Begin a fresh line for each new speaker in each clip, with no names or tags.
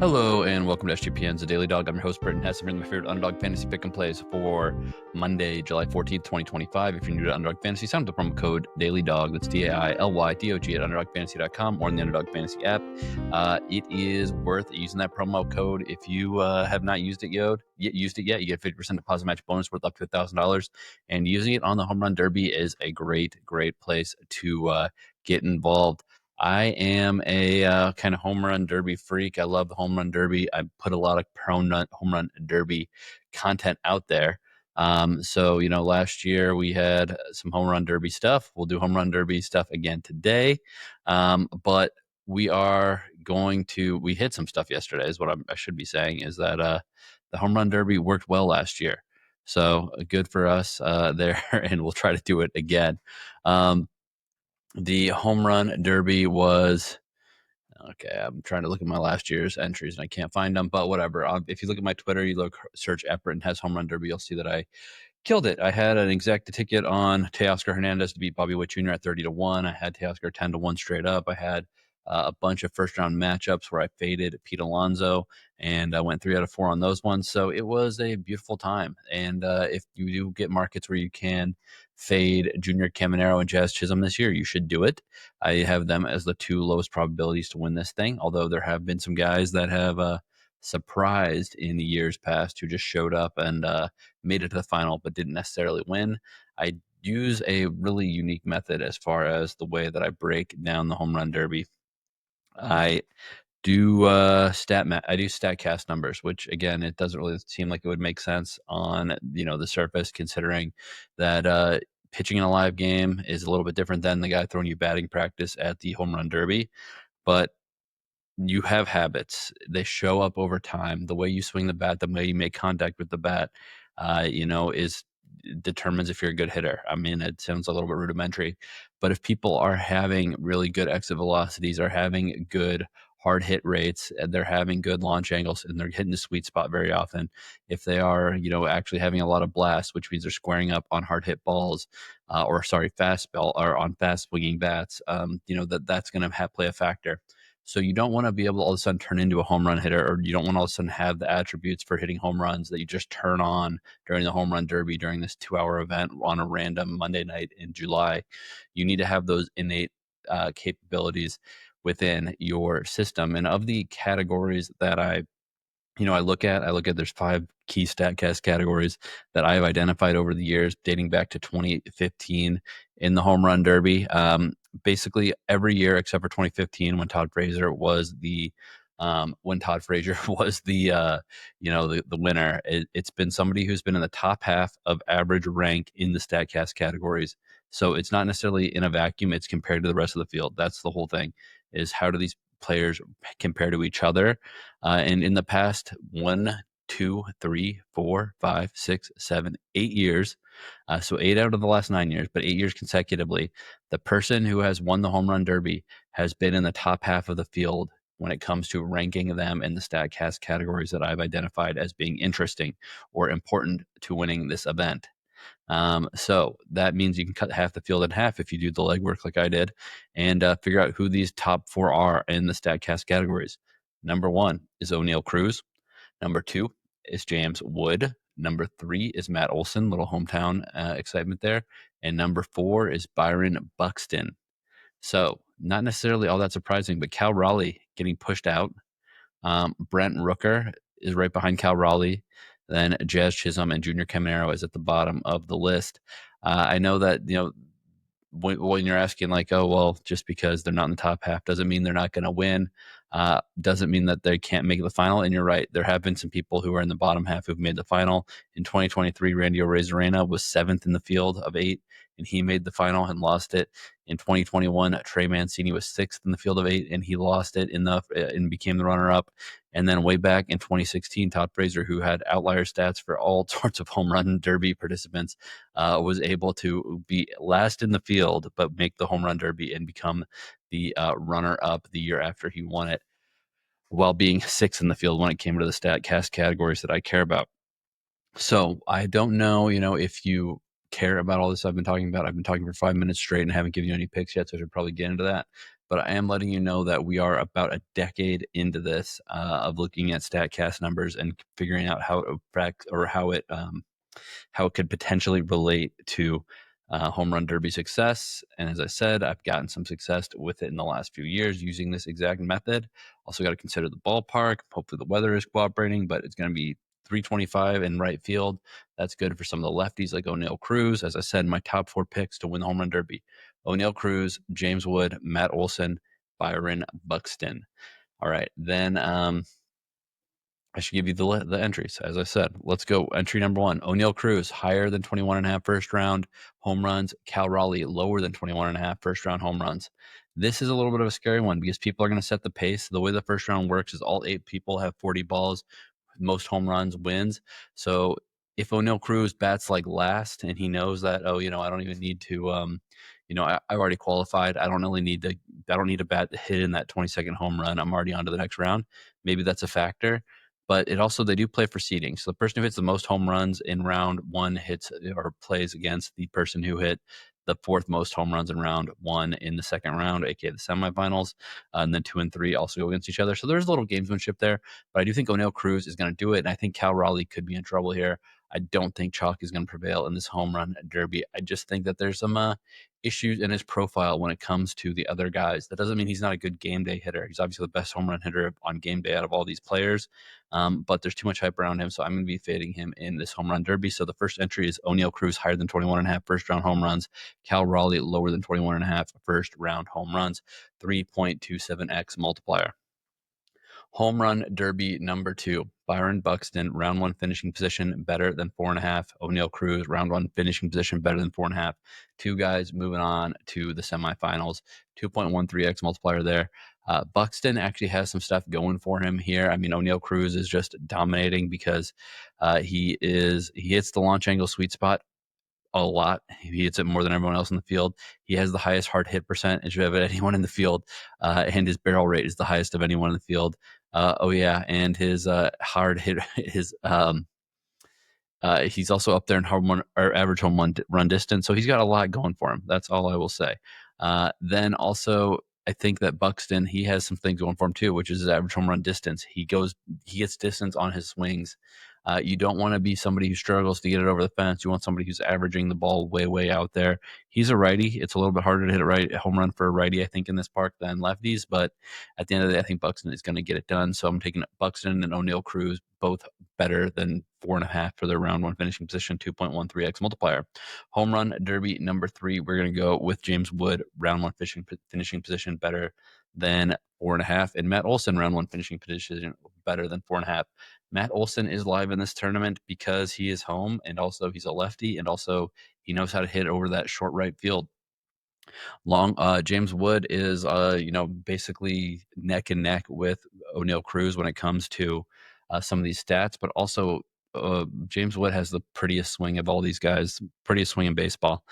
Hello and welcome to SGPN's The Daily Dog. I'm your host, Britton Hess. I'm here with my favorite Underdog Fantasy Pick and Plays for Monday, July 14th, 2025. If you're new to Underdog Fantasy, sign up with the promo code DailyDog. That's DAILYDOG at UnderdogFantasy.com or in the Underdog Fantasy app. It is worth using that promo code. If you have not used it yet, you get a 50% deposit match bonus worth up to $1,000. And using it on the Home Run Derby is a great place to get involved. I am a kind of home run derby freak. I love the home run derby. I put a lot of home run derby content out there. So, last year we had some home run derby stuff. We'll do home run derby stuff again today. But we hit some stuff yesterday is what I should be saying, is that the home run derby worked well last year. So good for us there, and we'll try to do it again. The home run derby was okay. I'm trying to look at my last year's entries and I can't find them, but whatever. If you look at my Twitter, search Britton Hess home run derby, you'll see that I killed it. I had an exact ticket on Teoscar Hernandez to beat Bobby Witt Jr. at 30-1. I had Teoscar 10-1 straight up. I had a bunch of first round matchups where I faded Pete Alonso, and I went 3 out of 4 on those ones. So it was a beautiful time. And if you do get markets where you can fade Junior Caminero and Jazz Chisholm this year, you should do it. I have them as the 2 lowest probabilities to win this thing, although there have been some guys that have surprised in the years past who just showed up and made it to the final but didn't necessarily win. I use a really unique method as far as the way that I break down the home run derby. I do StatCast numbers, which again, it doesn't really seem like it would make sense on the surface, considering that pitching in a live game is a little bit different than the guy throwing you batting practice at the home run derby. But you have habits. They show up over time. The way you swing the bat, the way you make contact with the bat, determines if you're a good hitter. I mean, it sounds a little bit rudimentary, but if people are having really good exit velocities, are having good hard hit rates, and they're having good launch angles, and they're hitting the sweet spot very often, if they are, actually having a lot of blast, which means they're squaring up on hard hit balls, fastball or on fast swinging bats, that's going to play a factor. So you don't want to be able to all of a sudden turn into a home run hitter, or you don't want to all of a sudden have the attributes for hitting home runs that you just turn on during the home run derby during this 2-hour event on a random Monday night in July. You need to have those innate capabilities within your system. And of the categories that I look at there's 5 key StatCast categories that I have identified over the years, dating back to 2015 in the home run derby. Basically every year except for 2015, when Todd Frazier was the winner. It's been somebody who's been in the top half of average rank in the StatCast categories. So it's not necessarily in a vacuum. It's compared to the rest of the field. That's the whole thing, is how do these players compare to each other? And in the past 1, 2, 3, 4, 5, 6, 7, 8 years, so 8 out of the last 9 years, but 8 years consecutively, the person who has won the home run derby has been in the top half of the field when it comes to ranking them in the StatCast categories that I've identified as being interesting or important to winning this event. So that means you can cut half the field in half if you do the legwork like I did, and figure out who these top 4 are in the StatCast categories. Number 1 is Oneil Cruz. Number 2 is James Wood. Number 3 is Matt Olson, little hometown excitement there. And number 4 is Byron Buxton. So not necessarily all that surprising, but Cal Raleigh getting pushed out. Brent Rooker is right behind Cal Raleigh. Then Jazz Chisholm and Junior Caminero is at the bottom of the list. I know that, when you're asking like, oh, well, just because they're not in the top half doesn't mean they're not going to win. Doesn't mean that they can't make the final. And you're right. There have been some people who are in the bottom half who've made the final. In 2023, Randy Arozarena was 7th in the field of 8, and he made the final and lost it. In 2021, Trey Mancini was 6th in the field of 8, and he lost it and became the runner-up. And then way back in 2016, Todd Frazier, who had outlier stats for all sorts of home run derby participants, was able to be last in the field, but make the home run derby and become the runner-up the year after he won it, while being 6th in the field when it came to the StatCast categories that I care about. So I don't know, if you care about all this I've been talking about. I've been talking for 5 minutes straight and haven't given you any picks yet, so I should probably get into that. But I am letting you know that we are about a decade into this of looking at StatCast numbers and figuring out how it affects or how it could potentially relate to home run derby success. And as I said, I've gotten some success with it in the last few years using this exact method. Also got to consider the ballpark. Hopefully the weather is cooperating, but it's going to be 325 in right field. That's good for some of the lefties like Oneil Cruz. As I said, my top 4 picks to win the home run derby: Oneil Cruz, James Wood, Matt Olson, Byron, Buxton. All right, then I should give you the entries. As I said, let's go. Entry number 1, Oneil Cruz, higher than 21.5 first round home runs. Cal Raleigh, lower than 21.5 first round home runs. This is a little bit of a scary one because people are going to set the pace. The way the first round works is all 8 people have 40 balls. Most home runs wins. So if Oneil Cruz bats like last and he knows that, oh, I don't even need to, I've already qualified. I don't need a bat hit in that 20-second home run. I'm already on to the next round. Maybe that's a factor. But they do play for seeding. So the person who hits the most home runs in round 1 hits or plays against the person who hit the 4th most home runs in round 1 in the second round, aka the semifinals. And then 2 and 3 also go against each other. So there's a little gamesmanship there. But I do think Oneil Cruz is going to do it. And I think Cal Raleigh could be in trouble here. I don't think chalk is going to prevail in this home run derby. I just think that there's some issues in his profile when it comes to the other guys. That doesn't mean he's not a good game day hitter. He's obviously the best home run hitter on game day out of all these players. But there's too much hype around him, so I'm going to be fading him in this home run derby. So the first entry is Oneil Cruz, higher than 21.5 first round home runs. Cal Raleigh, lower than 21.5 first round home runs. 3.27x multiplier. Home run derby number 2, Byron Buxton, round 1 finishing position better than 4.5. Oneil Cruz, round 1 finishing position better than 4.5. 2 guys moving on to the semifinals. 2.13x multiplier there. Buxton actually has some stuff going for him here. I mean, Oneil Cruz is just dominating because he hits the launch angle sweet spot a lot. He hits it more than everyone else in the field. He has the highest hard hit percentage of anyone in the field, and his barrel rate is the highest of anyone in the field. And his hard hit, he's also up there in average home run distance. So he's got a lot going for him. That's all I will say. Then also, I think that Buxton, he has some things going for him too, which is his average home run distance. He gets distance on his swings. You don't want to be somebody who struggles to get it over the fence. You want somebody who's averaging the ball way, way out there. He's a righty. It's a little bit harder to hit a home run for a righty, I think, in this park than lefties. But at the end of the day, I think Buxton is going to get it done. So I'm taking Buxton and Oneil Cruz, both better than 4.5 for their round 1 finishing position, 2.13x multiplier. Home run derby number 3, we're going to go with James Wood, round 1 finishing position better than 4.5, and Matt Olson, round 1 finishing position better than 4.5. Matt Olson is live in this tournament because he is home, and also he's a lefty, and also he knows how to hit over that short right field. James Wood is basically neck and neck with Oneil Cruz when it comes to some of these stats, but also James Wood has the prettiest swing of all these guys, prettiest swing in baseball.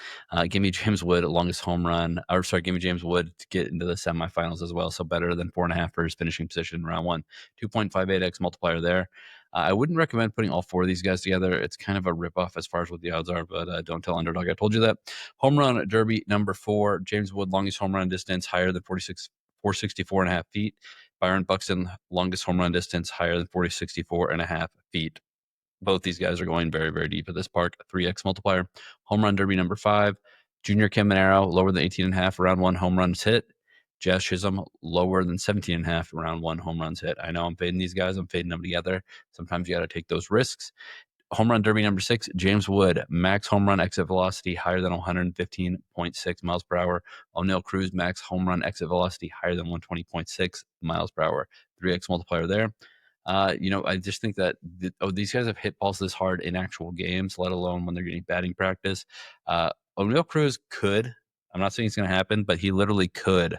Give me James Wood, longest home run, give me James Wood to get into the semifinals as well. So better than 4.5 for his finishing position in round 1. 2.58x multiplier there. I wouldn't recommend putting all 4 of these guys together. It's kind of a ripoff as far as what the odds are, but don't tell Underdog I told you that. Home run derby number 4, James Wood, longest home run distance, higher than 464.5 feet. Byron Buxton, longest home run distance, higher than 464.5 feet. Both these guys are going very, very deep at this park. 3x multiplier. Home run derby number 5, Junior Caminero, lower than 18.5 round 1 home runs hit. Jazz Chisholm, lower than 17.5 round 1 home runs hit. I know I'm fading these guys. I'm fading them together. Sometimes you got to take those risks. Home run derby number 6, James Wood, max home run exit velocity higher than 115.6 miles per hour. Oneil Cruz, max home run exit velocity higher than 120.6 miles per hour. 3x multiplier there. I just think that these guys have hit balls this hard in actual games, let alone when they're getting batting practice. Oneil Cruz could, I'm not saying it's going to happen, but he literally could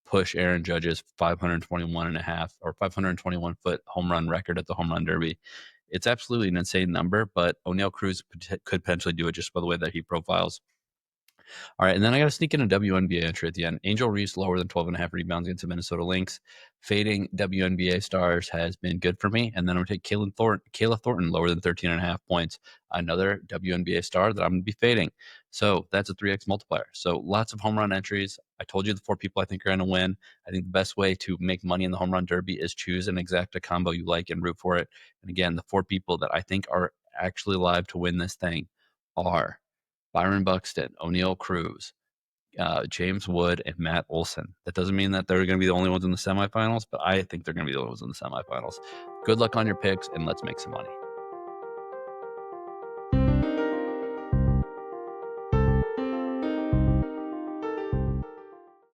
push Aaron Judge's 521.5 or 521 foot home run record at the home run derby. It's absolutely an insane number, but Oneil Cruz could potentially do it just by the way that he profiles. All right, and then I got to sneak in a WNBA entry at the end. Angel Reese lower than 12.5 rebounds against the Minnesota Lynx. Fading WNBA stars has been good for me. And then I'm going to take Kayla Thornton lower than 13.5 points. Another WNBA star that I'm going to be fading. So that's a 3x multiplier. So lots of home run entries. I told you the 4 people I think are going to win. I think the best way to make money in the home run derby is choose an exacta combo you like and root for it. And again, the 4 people that I think are actually live to win this thing are Byron Buxton, Oneil Cruz, James Wood, and Matt Olson. That doesn't mean that they're going to be the only ones in the semifinals, but I think they're going to be the only ones in the semifinals. Good luck on your picks, and let's make some money.